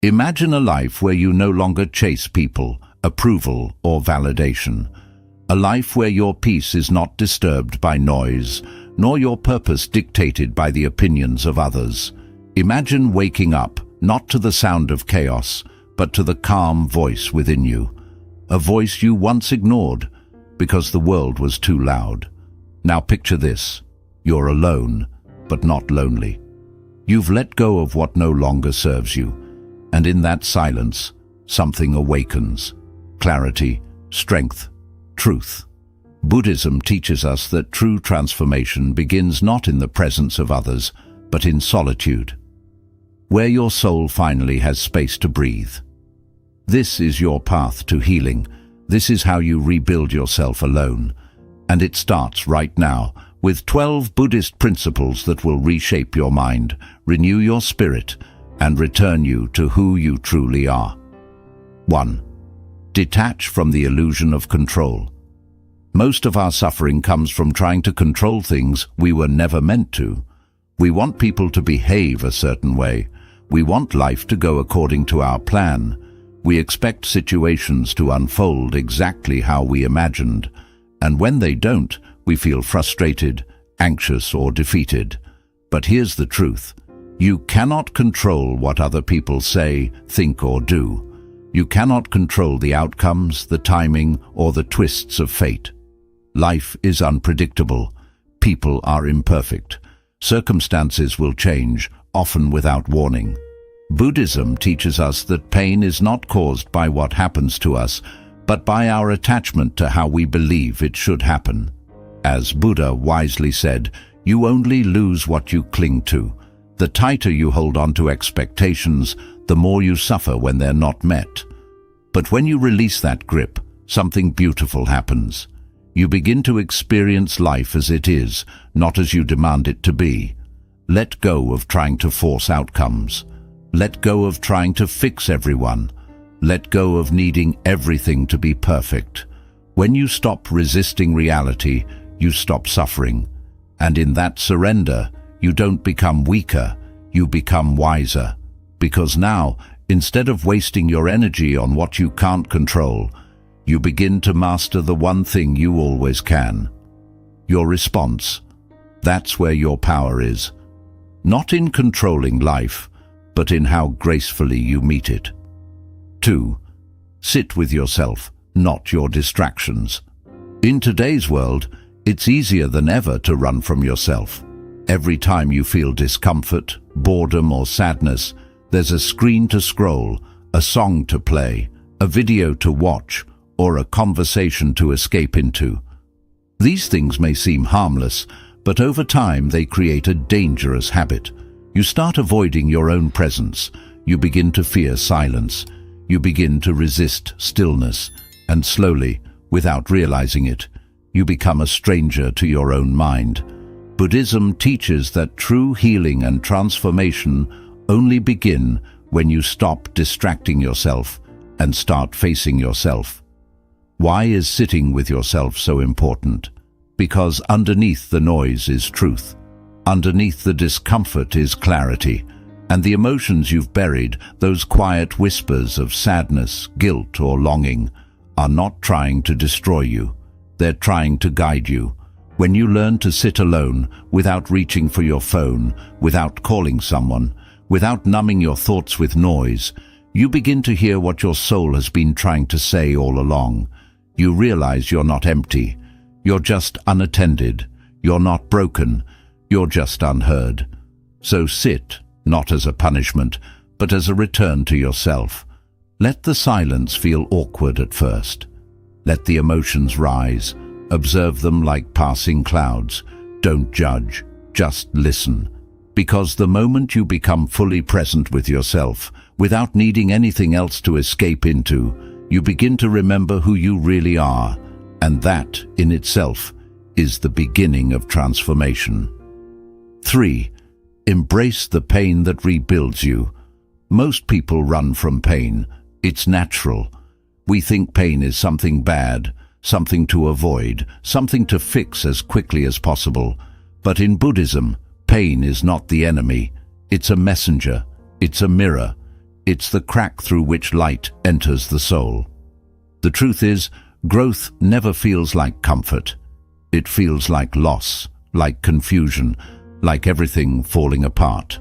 Imagine a life where you no longer chase people, approval, or validation. A life where your peace is not disturbed by noise, nor your purpose dictated by the opinions of others. Imagine waking up, not to the sound of chaos, but to the calm voice within you. A voice you once ignored because the world was too loud. Now picture this. You're alone, but not lonely. You've let go of what no longer serves you, and in that silence, something awakens. Clarity, strength, truth. Buddhism teaches us that true transformation begins not in the presence of others, but in solitude, where your soul finally has space to breathe. This is your path to healing. This is how you rebuild yourself alone. And it starts right now with 12 Buddhist principles that will reshape your mind, renew your spirit, and return you to who you truly are. 1. Detach from the illusion of control. Most of our suffering comes from trying to control things we were never meant to. We want people to behave a certain way. We want life to go according to our plan. We expect situations to unfold exactly how we imagined. And when they don't, we feel frustrated, anxious, or defeated. But here's the truth. You cannot control what other people say, think, or do. You cannot control the outcomes, the timing, or the twists of fate. Life is unpredictable. People are imperfect. Circumstances will change, often without warning. Buddhism teaches us that pain is not caused by what happens to us, but by our attachment to how we believe it should happen. As Buddha wisely said, you only lose what you cling to. The tighter you hold on to expectations, the more you suffer when they're not met. But when you release that grip, something beautiful happens. You begin to experience life as it is, not as you demand it to be. Let go of trying to force outcomes. Let go of trying to fix everyone. Let go of needing everything to be perfect. When you stop resisting reality, you stop suffering. And in that surrender, you don't become weaker, you become wiser. Because now, instead of wasting your energy on what you can't control, you begin to master the one thing you always can. Your response. That's where your power is. Not in controlling life, but in how gracefully you meet it. 2. Sit with yourself, not your distractions. In today's world, it's easier than ever to run from yourself. Every time you feel discomfort, boredom, or sadness, there's a screen to scroll, a song to play, a video to watch, or a conversation to escape into. These things may seem harmless, but over time they create a dangerous habit. You start avoiding your own presence. You begin to fear silence. You begin to resist stillness. And slowly, without realizing it, you become a stranger to your own mind. Buddhism teaches that true healing and transformation only begin when you stop distracting yourself and start facing yourself. Why is sitting with yourself so important? Because underneath the noise is truth. Underneath the discomfort is clarity. And the emotions you've buried, those quiet whispers of sadness, guilt, or longing, are not trying to destroy you. They're trying to guide you. When you learn to sit alone, without reaching for your phone, without calling someone, without numbing your thoughts with noise, you begin to hear what your soul has been trying to say all along. You realize you're not empty. You're just unattended. You're not broken. You're just unheard. So sit, not as a punishment, but as a return to yourself. Let the silence feel awkward at first. Let the emotions rise. Observe them like passing clouds. Don't judge. Just listen. Because the moment you become fully present with yourself, without needing anything else to escape into, you begin to remember who you really are, and that, in itself, is the beginning of transformation. 3. Embrace the pain that rebuilds you. Most people run from pain. It's natural. We think pain is something bad, something to avoid, something to fix as quickly as possible. But in Buddhism, pain is not the enemy. It's a messenger. It's a mirror. It's the crack through which light enters the soul. The truth is, growth never feels like comfort. It feels like loss, like confusion, like everything falling apart.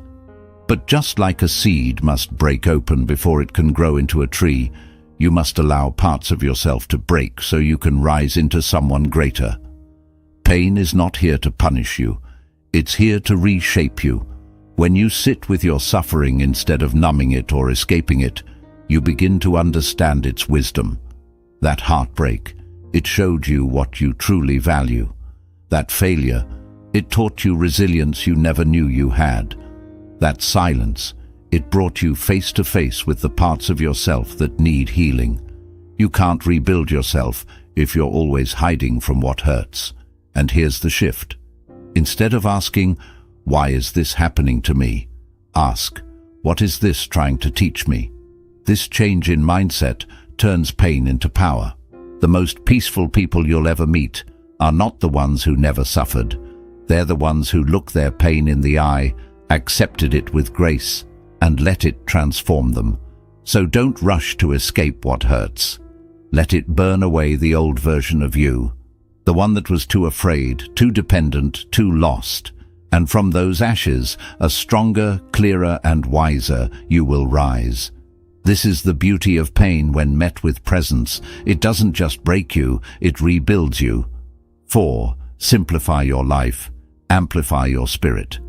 But just like a seed must break open before it can grow into a tree, you must allow parts of yourself to break so you can rise into someone greater. Pain is not here to punish you. It's here to reshape you. When you sit with your suffering instead of numbing it or escaping it, you begin to understand its wisdom. That heartbreak, it showed you what you truly value. That failure, it taught you resilience you never knew you had. That silence, it brought you face to face with the parts of yourself that need healing. You can't rebuild yourself if you're always hiding from what hurts. And here's the shift. Instead of asking, "Why is this happening to me?" ask, "What is this trying to teach me?" This change in mindset turns pain into power. The most peaceful people you'll ever meet are not the ones who never suffered. They're the ones who look their pain in the eye, accepted it with grace, and let it transform them. So don't rush to escape what hurts. Let it burn away the old version of you, the one that was too afraid, too dependent, too lost. And from those ashes, a stronger, clearer, and wiser you will rise. This is the beauty of pain when met with presence. It doesn't just break you, it rebuilds you. 4. Simplify your life. Amplify your spirit.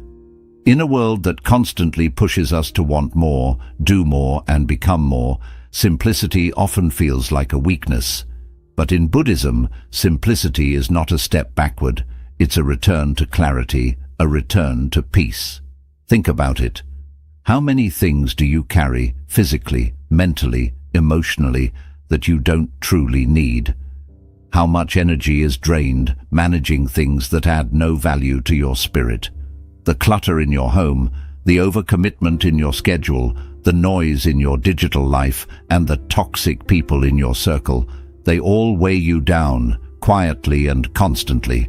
In a world that constantly pushes us to want more, do more, and become more, simplicity often feels like a weakness. But in Buddhism, simplicity is not a step backward. It's a return to clarity, a return to peace. Think about it. How many things do you carry, physically, mentally, emotionally, that you don't truly need? How much energy is drained managing things that add no value to your spirit? The clutter in your home, the overcommitment in your schedule, the noise in your digital life, and the toxic people in your circle, they all weigh you down, quietly and constantly.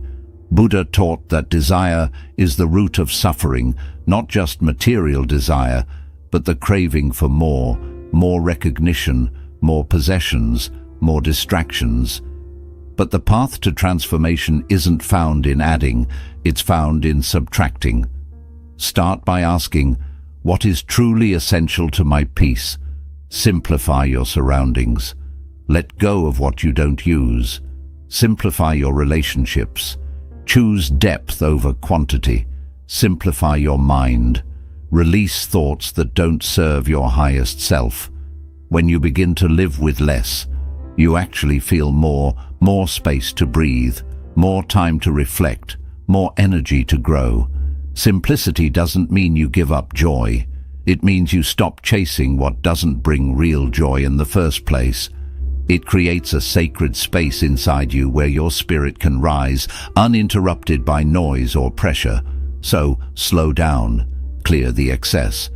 Buddha taught that desire is the root of suffering, not just material desire, but the craving for more recognition, more possessions, more distractions. But the path to transformation isn't found in adding, it's found in subtracting. Start by asking, what is truly essential to my peace? Simplify your surroundings. Let go of what you don't use. Simplify your relationships. Choose depth over quantity. Simplify your mind. Release thoughts that don't serve your highest self. When you begin to live with less, you actually feel more space to breathe, more time to reflect, more energy to grow. Simplicity doesn't mean you give up joy. It means you stop chasing what doesn't bring real joy in the first place. It creates a sacred space inside you where your spirit can rise, uninterrupted by noise or pressure. So, slow down, clear the excess.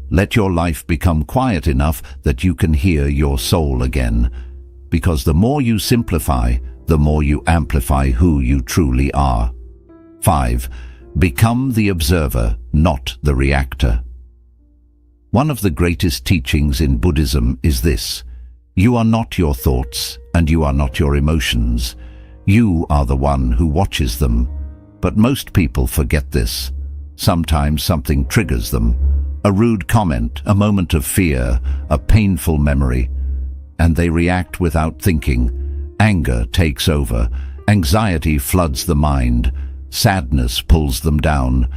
Let your life become quiet enough that you can hear your soul again. Because the more you simplify, the more you amplify who you truly are. 5. Become the observer, not the reactor. One of the greatest teachings in Buddhism is this: you are not your thoughts, and you are not your emotions. You are the one who watches them. But most people forget this. Sometimes something triggers them. A rude comment, a moment of fear, a painful memory, and they react without thinking. Anger takes over, anxiety floods the mind, sadness pulls them down,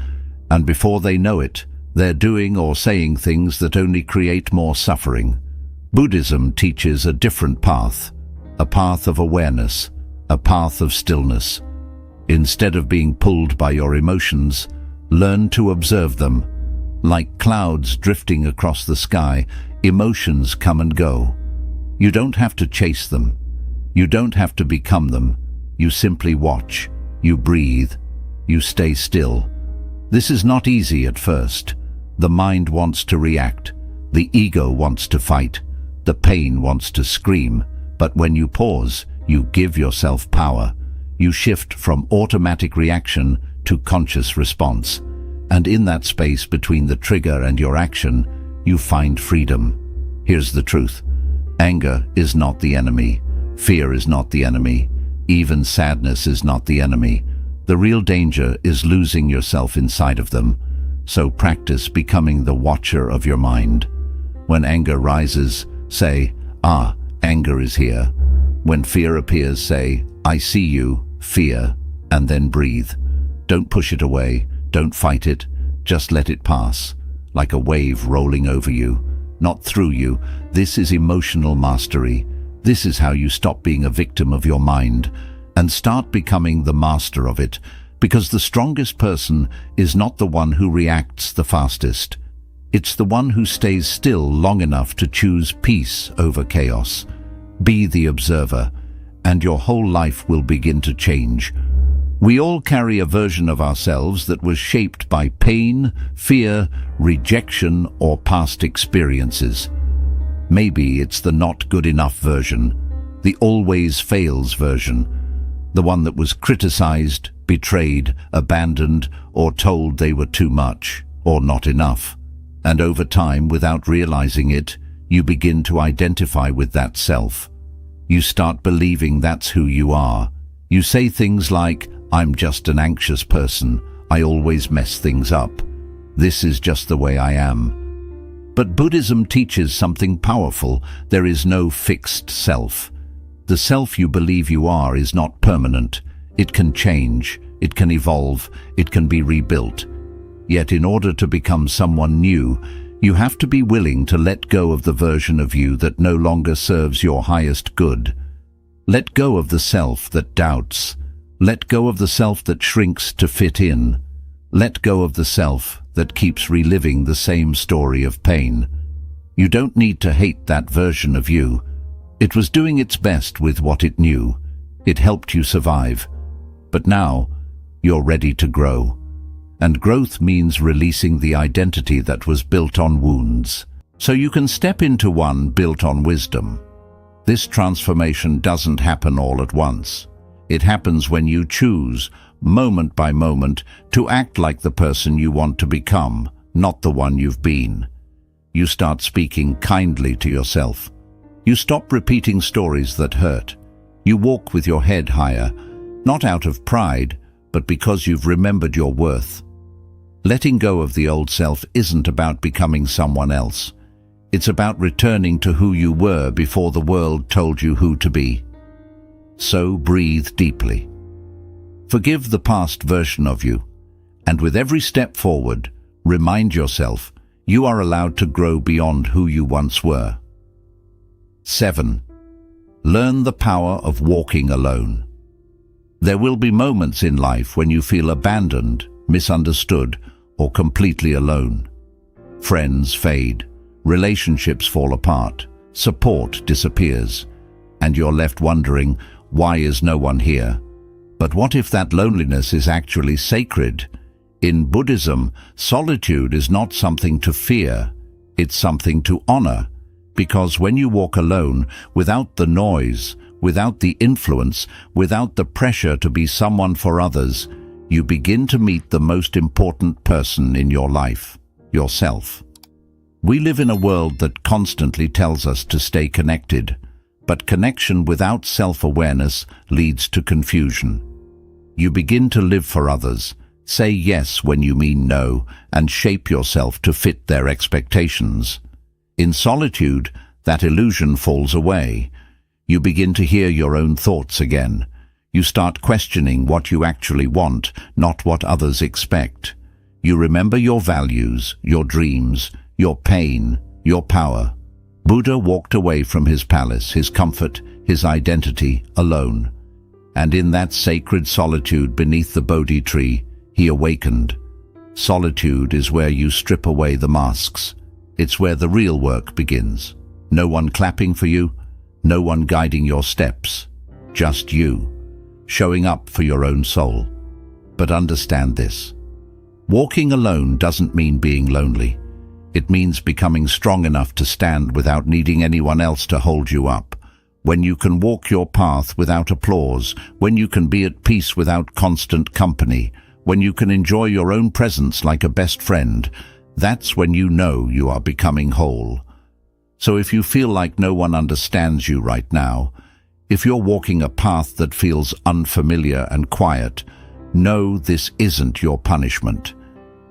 and before they know it, they're doing or saying things that only create more suffering. Buddhism teaches a different path, a path of awareness, a path of stillness. Instead of being pulled by your emotions, learn to observe them. Like clouds drifting across the sky, emotions come and go. You don't have to chase them. You don't have to become them. You simply watch. You breathe. You stay still. This is not easy at first. The mind wants to react. The ego wants to fight. The pain wants to scream. But when you pause, you give yourself power. You shift from automatic reaction to conscious response. And in that space between the trigger and your action, you find freedom. Here's the truth. Anger is not the enemy. Fear is not the enemy. Even sadness is not the enemy. The real danger is losing yourself inside of them. So practice becoming the watcher of your mind. When anger rises, say, anger is here. When fear appears, say, I see you, fear, and then breathe. Don't push it away. Don't fight it. Just let it pass, like a wave rolling over you, not through you. This is emotional mastery. This is how you stop being a victim of your mind and start becoming the master of it, because the strongest person is not the one who reacts the fastest. It's the one who stays still long enough to choose peace over chaos. Be the observer, and your whole life will begin to change. We all carry a version of ourselves that was shaped by pain, fear, rejection, or past experiences. Maybe it's the not good enough version, the always fails version, the one that was criticized, betrayed, abandoned, or told they were too much or not enough. And over time, without realizing it, you begin to identify with that self. You start believing that's who you are. You say things like, I'm just an anxious person. I always mess things up. This is just the way I am. But Buddhism teaches something powerful. There is no fixed self. The self you believe you are is not permanent. It can change, it can evolve, it can be rebuilt. Yet in order to become someone new, you have to be willing to let go of the version of you that no longer serves your highest good. Let go of the self that doubts. Let go of the self that shrinks to fit in. Let go of the self that keeps reliving the same story of pain. You don't need to hate that version of you. It was doing its best with what it knew. It helped you survive. But now, you're ready to grow. And growth means releasing the identity that was built on wounds, so you can step into one built on wisdom. This transformation doesn't happen all at once. It happens when you choose, moment by moment, to act like the person you want to become, not the one you've been. You start speaking kindly to yourself. You stop repeating stories that hurt. You walk with your head higher, not out of pride, but because you've remembered your worth. Letting go of the old self isn't about becoming someone else. It's about returning to who you were before the world told you who to be. So breathe deeply. Forgive the past version of you, and with every step forward, remind yourself you are allowed to grow beyond who you once were. 7. Learn the power of walking alone. There will be moments in life when you feel abandoned, misunderstood, or completely alone. Friends fade, relationships fall apart, support disappears, and you're left wondering, why is no one here? But what if that loneliness is actually sacred? In Buddhism, solitude is not something to fear, it's something to honor, because when you walk alone, without the noise, without the influence, without the pressure to be someone for others, you begin to meet the most important person in your life, yourself. We live in a world that constantly tells us to stay connected, but connection without self-awareness leads to confusion. You begin to live for others, say yes when you mean no, and shape yourself to fit their expectations. In solitude, that illusion falls away. You begin to hear your own thoughts again. You start questioning what you actually want, not what others expect. You remember your values, your dreams, your pain, your power. Buddha walked away from his palace, his comfort, his identity, alone. And in that sacred solitude beneath the Bodhi tree, he awakened. Solitude is where you strip away the masks. It's where the real work begins. No one clapping for you, no one guiding your steps. Just you, showing up for your own soul. But understand this. Walking alone doesn't mean being lonely. It means becoming strong enough to stand without needing anyone else to hold you up. When you can walk your path without applause, when you can be at peace without constant company, when you can enjoy your own presence like a best friend, that's when you know you are becoming whole. So if you feel like no one understands you right now, if you're walking a path that feels unfamiliar and quiet, know this isn't your punishment.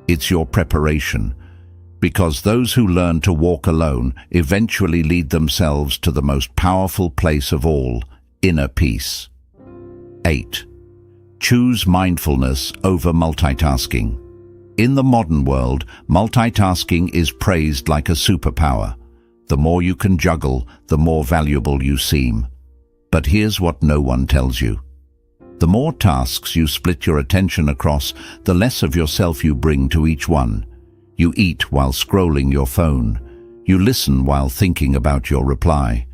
It's your preparation. Because those who learn to walk alone eventually lead themselves to the most powerful place of all, inner peace. 8. Choose mindfulness over multitasking. In the modern world, multitasking is praised like a superpower. The more you can juggle, the more valuable you seem. But here's what no one tells you. The more tasks you split your attention across, the less of yourself you bring to each one. You eat while scrolling your phone. You listen while thinking about your reply.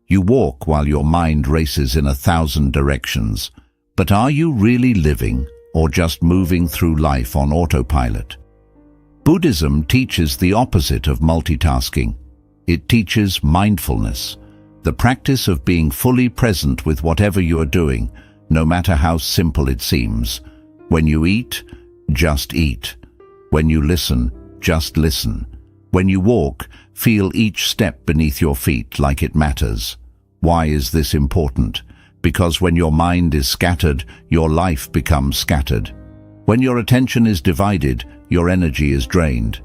You walk while your mind races in 1,000 directions. But are you really living, or just moving through life on autopilot? Buddhism teaches the opposite of multitasking. It teaches mindfulness, the practice of being fully present with whatever you are doing, no matter how simple it seems. When you eat, just eat. When you listen, just listen. When you walk, feel each step beneath your feet like it matters. Why is this important? Because when your mind is scattered, your life becomes scattered. When your attention is divided, your energy is drained.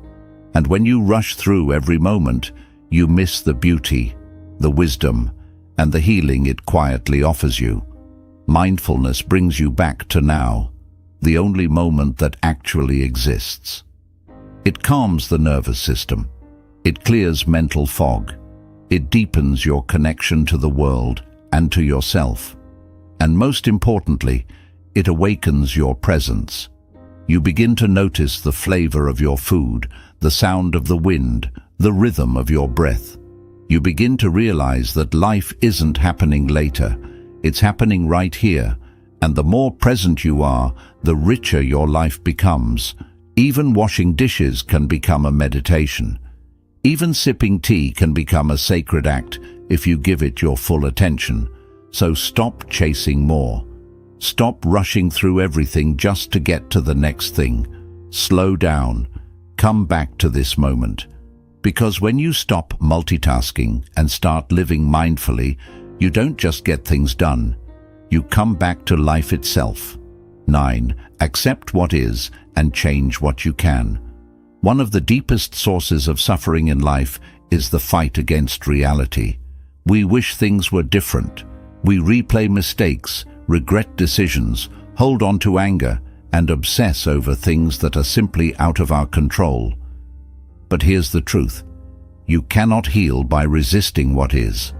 And when you rush through every moment, you miss the beauty, the wisdom, and the healing it quietly offers you. Mindfulness brings you back to now, the only moment that actually exists. It calms the nervous system. It clears mental fog. It deepens your connection to the world and to yourself. And most importantly, it awakens your presence. You begin to notice the flavor of your food, the sound of the wind, the rhythm of your breath. You begin to realize that life isn't happening later. It's happening right here. And the more present you are, the richer your life becomes. Even washing dishes can become a meditation. Even sipping tea can become a sacred act if you give it your full attention. So stop chasing more. Stop rushing through everything just to get to the next thing. Slow down. Come back to this moment. Because when you stop multitasking and start living mindfully, you don't just get things done. You come back to life itself. 9. Accept what is and change what you can. One of the deepest sources of suffering in life is the fight against reality. We wish things were different. We replay mistakes, regret decisions, hold on to anger, and obsess over things that are simply out of our control. But here's the truth. You cannot heal by resisting what is.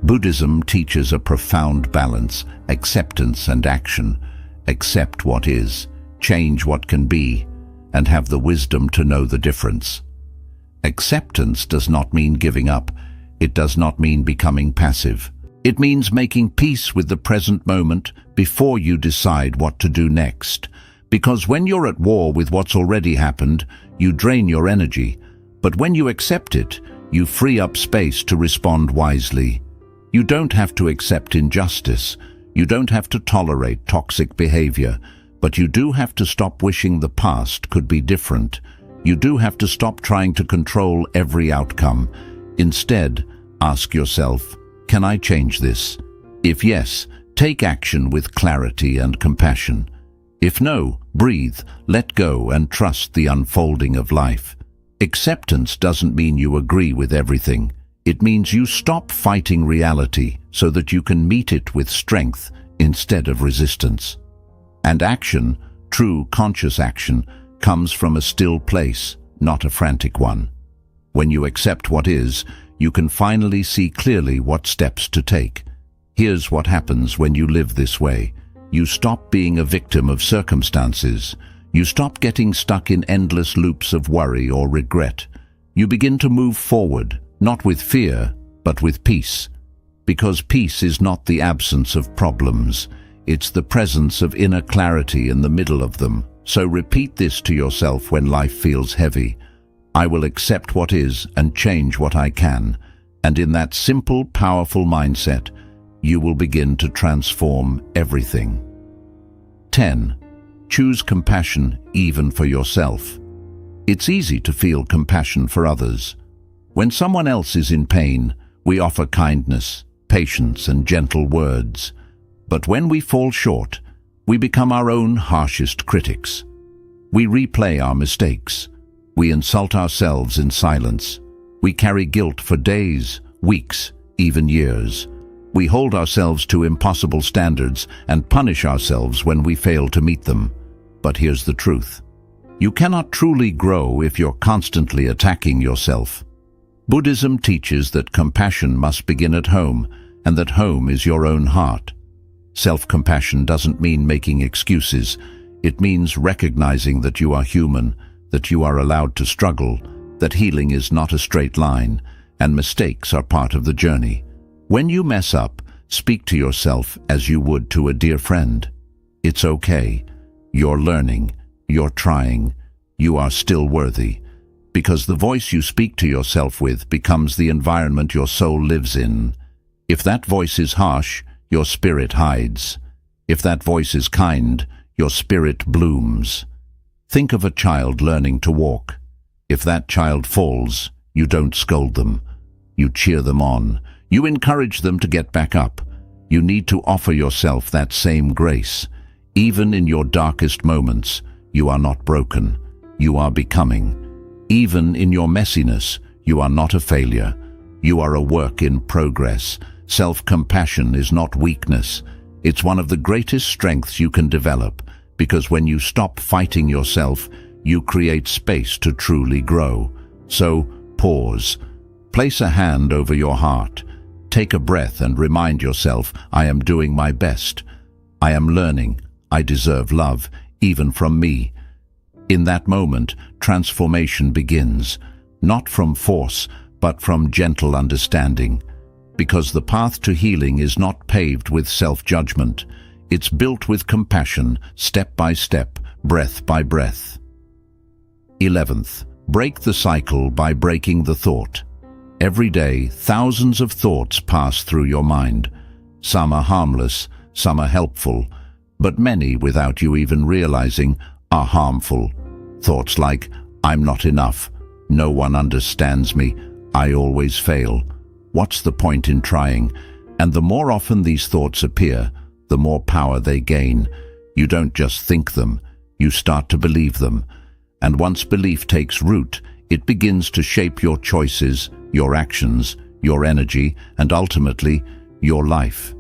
Buddhism teaches a profound balance, acceptance and action. Accept what is, change what can be, and have the wisdom to know the difference. Acceptance does not mean giving up. It does not mean becoming passive. It means making peace with the present moment before you decide what to do next. Because when you're at war with what's already happened, you drain your energy. But when you accept it, you free up space to respond wisely. You don't have to accept injustice. You don't have to tolerate toxic behavior. But you do have to stop wishing the past could be different. You do have to stop trying to control every outcome. Instead, ask yourself, can I change this? If yes, take action with clarity and compassion. If no, breathe, let go, and trust the unfolding of life. Acceptance doesn't mean you agree with everything. It means you stop fighting reality so that you can meet it with strength instead of resistance. And action, true conscious action, comes from a still place, not a frantic one. When you accept what is, you can finally see clearly what steps to take. Here's what happens when you live this way. You stop being a victim of circumstances. You stop getting stuck in endless loops of worry or regret. You begin to move forward, not with fear, but with peace. Because peace is not the absence of problems. It's the presence of inner clarity in the middle of them. So repeat this to yourself when life feels heavy. I will accept what is and change what I can. And in that simple, powerful mindset, you will begin to transform everything. 10. Choose compassion even for yourself. It's easy to feel compassion for others. When someone else is in pain, we offer kindness, patience, and gentle words. But when we fall short, we become our own harshest critics. We replay our mistakes. We insult ourselves in silence. We carry guilt for days, weeks, even years. We hold ourselves to impossible standards and punish ourselves when we fail to meet them. But here's the truth. You cannot truly grow if you're constantly attacking yourself. Buddhism teaches that compassion must begin at home, and that home is your own heart. Self-compassion doesn't mean making excuses. It means recognizing that you are human, that you are allowed to struggle, that healing is not a straight line, and mistakes are part of the journey. When you mess up, speak to yourself as you would to a dear friend. It's okay. You're learning. You're trying. You are still worthy. Because the voice you speak to yourself with becomes the environment your soul lives in. If that voice is harsh, your spirit hides. If that voice is kind, your spirit blooms. Think of a child learning to walk. If that child falls, you don't scold them. You cheer them on. You encourage them to get back up. You need to offer yourself that same grace. Even in your darkest moments, you are not broken. You are becoming. Even in your messiness, you are not a failure. You are a work in progress. Self-compassion is not weakness. It's one of the greatest strengths you can develop, because when you stop fighting yourself, you create space to truly grow. So, pause. Place a hand over your heart. Take a breath and remind yourself, I am doing my best. I am learning. I deserve love, even from me. In that moment, transformation begins, not from force, but from gentle understanding. Because the path to healing is not paved with self-judgment. It's built with compassion, step by step, breath by breath. 11th, break the cycle by breaking the thought. Every day, thousands of thoughts pass through your mind. Some are harmless, some are helpful, but many, without you even realizing, are harmful. Thoughts like, I'm not enough, no one understands me, I always fail. What's the point in trying? And the more often these thoughts appear, the more power they gain. You don't just think them, you start to believe them. And once belief takes root, it begins to shape your choices, your actions, your energy, and ultimately, your life.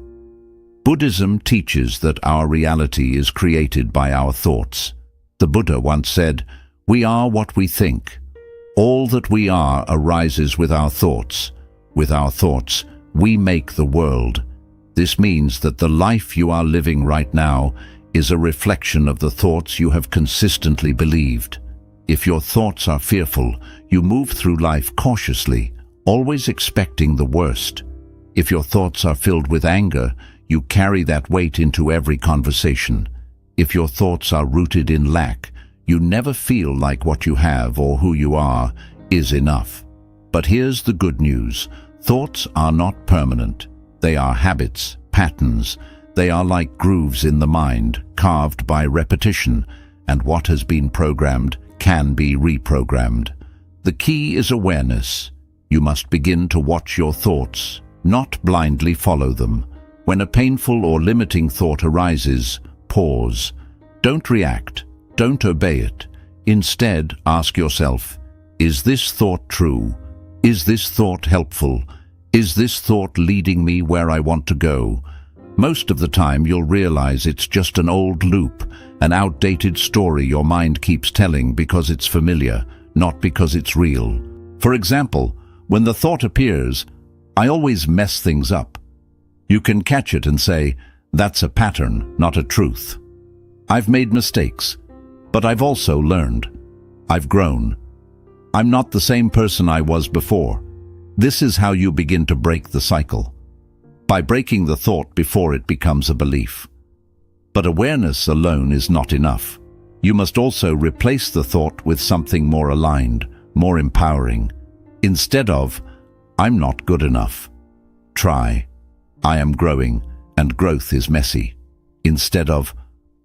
Buddhism teaches that our reality is created by our thoughts. The Buddha once said, "We are what we think. All that we are arises with our thoughts. With our thoughts, we make the world." This means that the life you are living right now is a reflection of the thoughts you have consistently believed. If your thoughts are fearful, you move through life cautiously, always expecting the worst. If your thoughts are filled with anger, you carry that weight into every conversation. If your thoughts are rooted in lack, you never feel like what you have or who you are is enough. But here's the good news. Thoughts are not permanent. They are habits, patterns. They are like grooves in the mind, carved by repetition, and what has been programmed can be reprogrammed. The key is awareness. You must begin to watch your thoughts, not blindly follow them. When a painful or limiting thought arises, pause. Don't react. Don't obey it. Instead, ask yourself, is this thought true? Is this thought helpful? Is this thought leading me where I want to go? Most of the time you'll realize it's just an old loop, an outdated story your mind keeps telling because it's familiar, not because it's real. For example, when the thought appears, I always mess things up. You can catch it and say, that's a pattern, not a truth. I've made mistakes, but I've also learned. I've grown. I'm not the same person I was before. This is how you begin to break the cycle. By breaking the thought before it becomes a belief. But awareness alone is not enough. You must also replace the thought with something more aligned, more empowering. Instead of, I'm not good enough. Try, I am growing, and growth is messy. Instead of,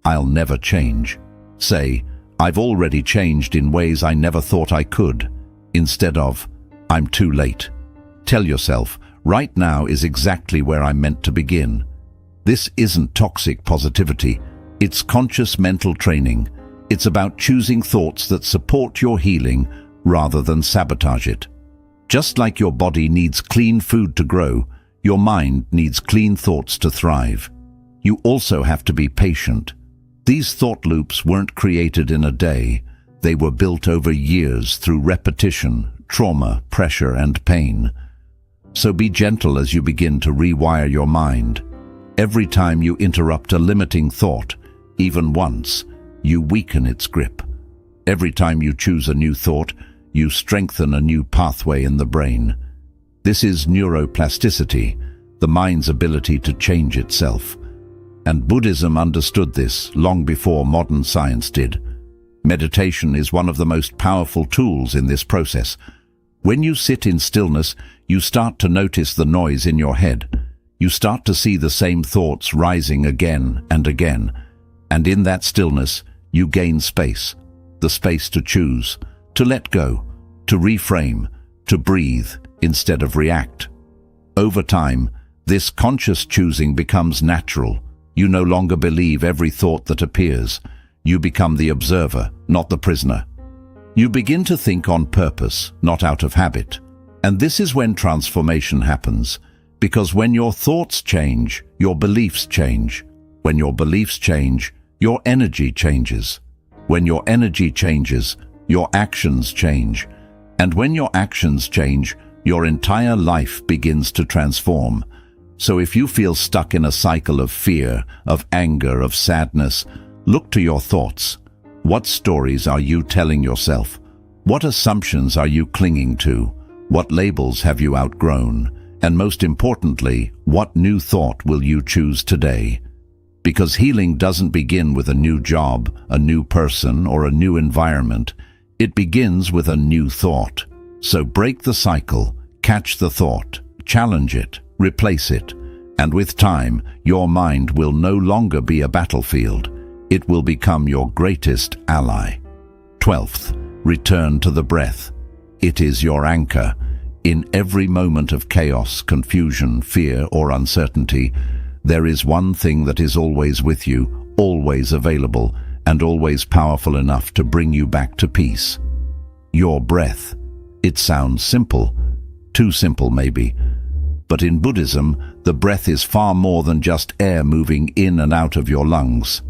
I'll never change. Say, I've already changed in ways I never thought I could. Instead of, I'm too late. Tell yourself, right now is exactly where I'm meant to begin. This isn't toxic positivity. It's conscious mental training. It's about choosing thoughts that support your healing rather than sabotage it. Just like your body needs clean food to grow, your mind needs clean thoughts to thrive. You also have to be patient. These thought loops weren't created in a day. They were built over years through repetition, trauma, pressure, and pain. So be gentle as you begin to rewire your mind. Every time you interrupt a limiting thought, even once, you weaken its grip. Every time you choose a new thought, you strengthen a new pathway in the brain. This is neuroplasticity, the mind's ability to change itself. And Buddhism understood this long before modern science did. Meditation is one of the most powerful tools in this process. When you sit in stillness, you start to notice the noise in your head. You start to see the same thoughts rising again and again. And in that stillness, you gain space. The space to choose, to let go, to reframe, to breathe instead of react. Over time, this conscious choosing becomes natural. You no longer believe every thought that appears. You become the observer, not the prisoner. You begin to think on purpose, not out of habit. And this is when transformation happens, because when your thoughts change, your beliefs change. When your beliefs change, your energy changes. When your energy changes, your actions change. And when your actions change, your entire life begins to transform. So if you feel stuck in a cycle of fear, of anger, of sadness, look to your thoughts. What stories are you telling yourself? What assumptions are you clinging to? What labels have you outgrown? And most importantly, what new thought will you choose today? Because healing doesn't begin with a new job, a new person, or a new environment. It begins with a new thought. So break the cycle, catch the thought, challenge it, replace it. And with time, your mind will no longer be a battlefield. It will become your greatest ally. 12th, return to the breath. It is your anchor. In every moment of chaos, confusion, fear, or uncertainty, there is one thing that is always with you, always available, and always powerful enough to bring you back to peace. Your breath. It sounds simple. Too simple, maybe. But in Buddhism, the breath is far more than just air moving in and out of your lungs.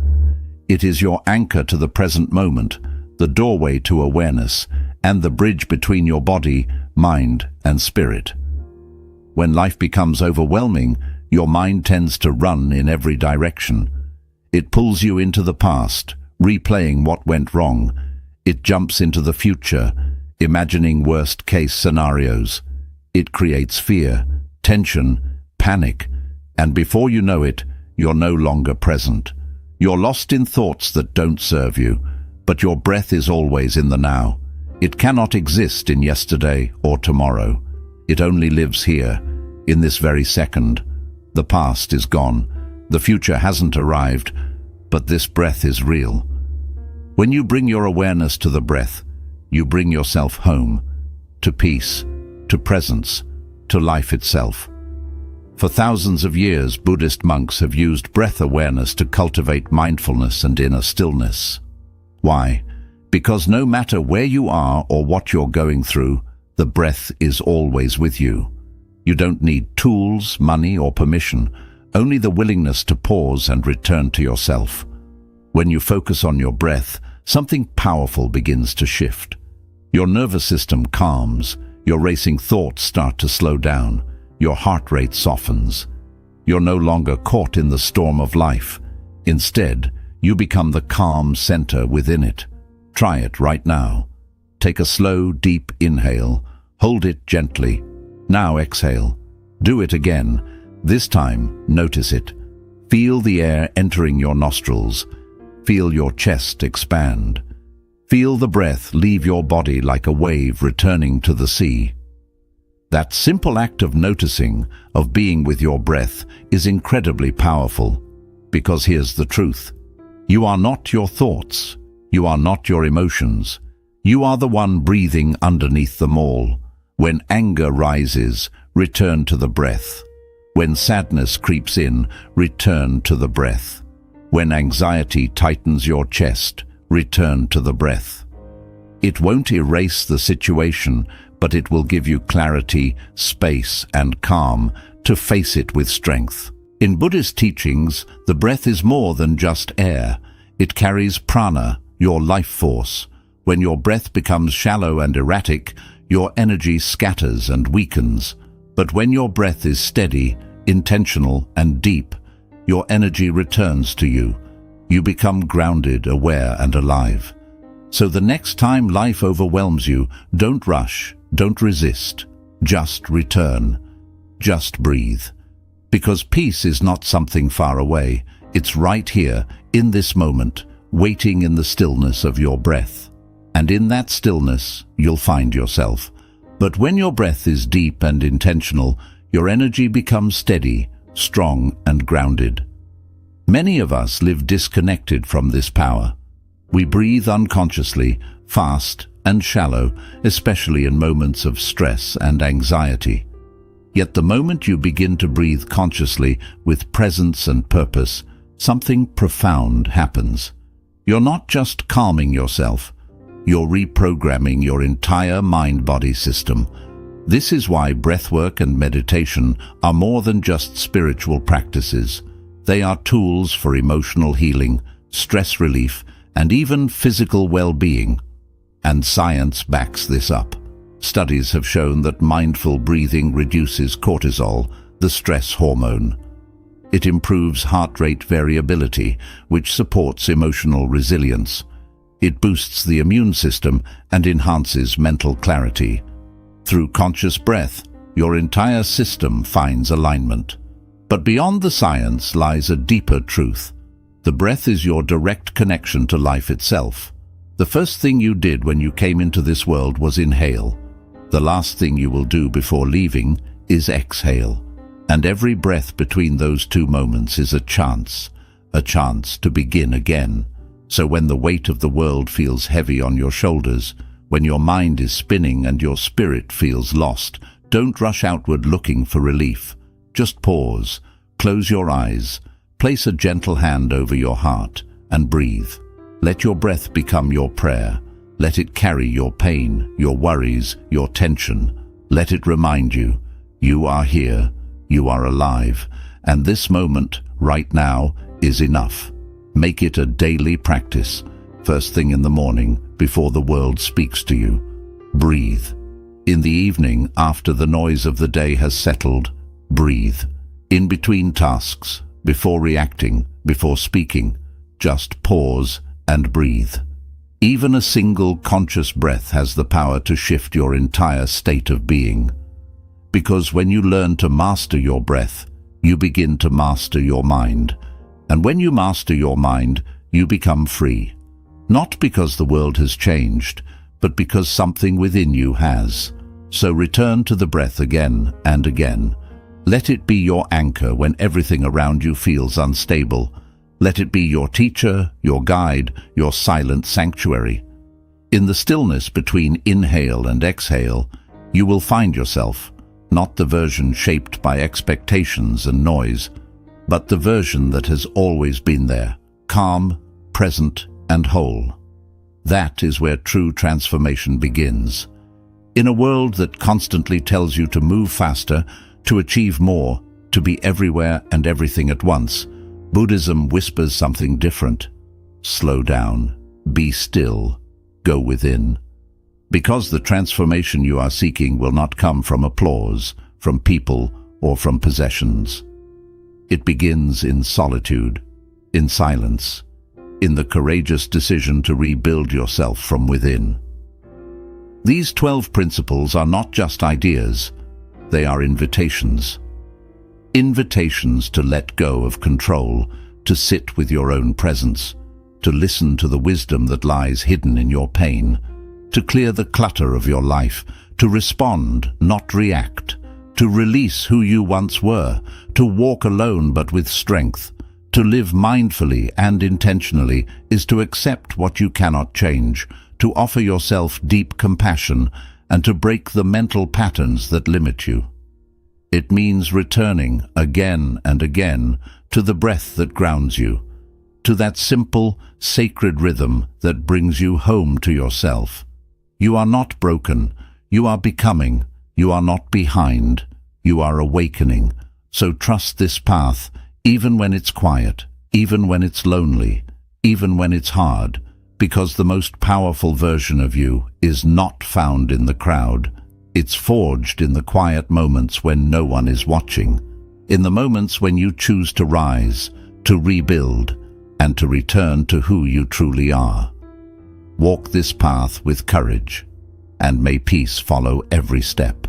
It is your anchor to the present moment, the doorway to awareness, and the bridge between your body, mind, and spirit. When life becomes overwhelming, your mind tends to run in every direction. It pulls you into the past, replaying what went wrong. It jumps into the future, imagining worst-case scenarios. It creates fear, tension, panic, and before you know it, you're no longer present. You're lost in thoughts that don't serve you, but your breath is always in the now. It cannot exist in yesterday or tomorrow. It only lives here, in this very second. The past is gone. The future hasn't arrived, but this breath is real. When you bring your awareness to the breath, you bring yourself home, to peace, to presence, to life itself. For thousands of years, Buddhist monks have used breath awareness to cultivate mindfulness and inner stillness. Why? Because no matter where you are or what you're going through, the breath is always with you. You don't need tools, money, or permission, only the willingness to pause and return to yourself. When you focus on your breath, something powerful begins to shift. Your nervous system calms, your racing thoughts start to slow down, your heart rate softens. You're no longer caught in the storm of life. Instead, you become the calm center within it. Try it right now. Take a slow, deep inhale. Hold it gently. Now exhale. Do it again. This time, notice it. Feel the air entering your nostrils. Feel your chest expand. Feel the breath leave your body like a wave returning to the sea. That simple act of noticing, of being with your breath, is incredibly powerful. Because here's the truth. You are not your thoughts. You are not your emotions. You are the one breathing underneath them all. When anger rises, return to the breath. When sadness creeps in, return to the breath. When anxiety tightens your chest, return to the breath. It won't erase the situation, but it will give you clarity, space, and calm to face it with strength. In Buddhist teachings, the breath is more than just air. It carries prana, your life force. When your breath becomes shallow and erratic, your energy scatters and weakens. But when your breath is steady, intentional, and deep, your energy returns to you. You become grounded, aware, and alive. So the next time life overwhelms you, don't rush, don't resist. Just return. Just breathe. Because peace is not something far away. It's right here, in this moment, waiting in the stillness of your breath. And in that stillness, you'll find yourself. But when your breath is deep and intentional, your energy becomes steady, strong, and grounded. Many of us live disconnected from this power. We breathe unconsciously, fast and shallow, especially in moments of stress and anxiety. Yet the moment you begin to breathe consciously with presence and purpose, something profound happens. You're not just calming yourself, you're reprogramming your entire mind-body system. This is why breathwork and meditation are more than just spiritual practices. They are tools for emotional healing, stress relief, and even physical well-being. And science backs this up. Studies have shown that mindful breathing reduces cortisol, the stress hormone. It improves heart rate variability, which supports emotional resilience. It boosts the immune system and enhances mental clarity. Through conscious breath, your entire system finds alignment. But beyond the science lies a deeper truth. The breath is your direct connection to life itself. The first thing you did when you came into this world was inhale. The last thing you will do before leaving is exhale. And every breath between those two moments is a chance to begin again. So when the weight of the world feels heavy on your shoulders, when your mind is spinning and your spirit feels lost, don't rush outward looking for relief. Just pause, close your eyes, place a gentle hand over your heart, and breathe. Let your breath become your prayer. Let it carry your pain, your worries, your tension. Let it remind you, you are here, you are alive, and this moment, right now, is enough. Make it a daily practice, first thing in the morning, before the world speaks to you. Breathe. In the evening, after the noise of the day has settled, breathe. In between tasks, before reacting, before speaking, just pause and breathe. Even a single conscious breath has the power to shift your entire state of being. Because when you learn to master your breath, you begin to master your mind. And when you master your mind, you become free. Not because the world has changed, but because something within you has. So return to the breath again and again. Let it be your anchor when everything around you feels unstable. Let it be your teacher, your guide, your silent sanctuary. In the stillness between inhale and exhale, you will find yourself, not the version shaped by expectations and noise, but the version that has always been there, calm, present, and whole. That is where true transformation begins. In a world that constantly tells you to move faster, to achieve more, to be everywhere and everything at once, Buddhism whispers something different. Slow down, be still, go within. Because the transformation you are seeking will not come from applause, from people, or from possessions. It begins in solitude, in silence, in the courageous decision to rebuild yourself from within. These 12 principles are not just ideas, they are invitations. Invitations to let go of control, to sit with your own presence, to listen to the wisdom that lies hidden in your pain, to clear the clutter of your life, to respond, not react, to release who you once were, to walk alone but with strength. To live mindfully and intentionally is to accept what you cannot change, to offer yourself deep compassion, and to break the mental patterns that limit you. It means returning again and again to the breath that grounds you, to that simple, sacred rhythm that brings you home to yourself. You are not broken, you are becoming, you are not behind, you are awakening. So trust this path, even when it's quiet, even when it's lonely, even when it's hard, because the most powerful version of you is not found in the crowd. It's forged in the quiet moments when no one is watching, in the moments when you choose to rise, to rebuild, and to return to who you truly are. Walk this path with courage, and may peace follow every step.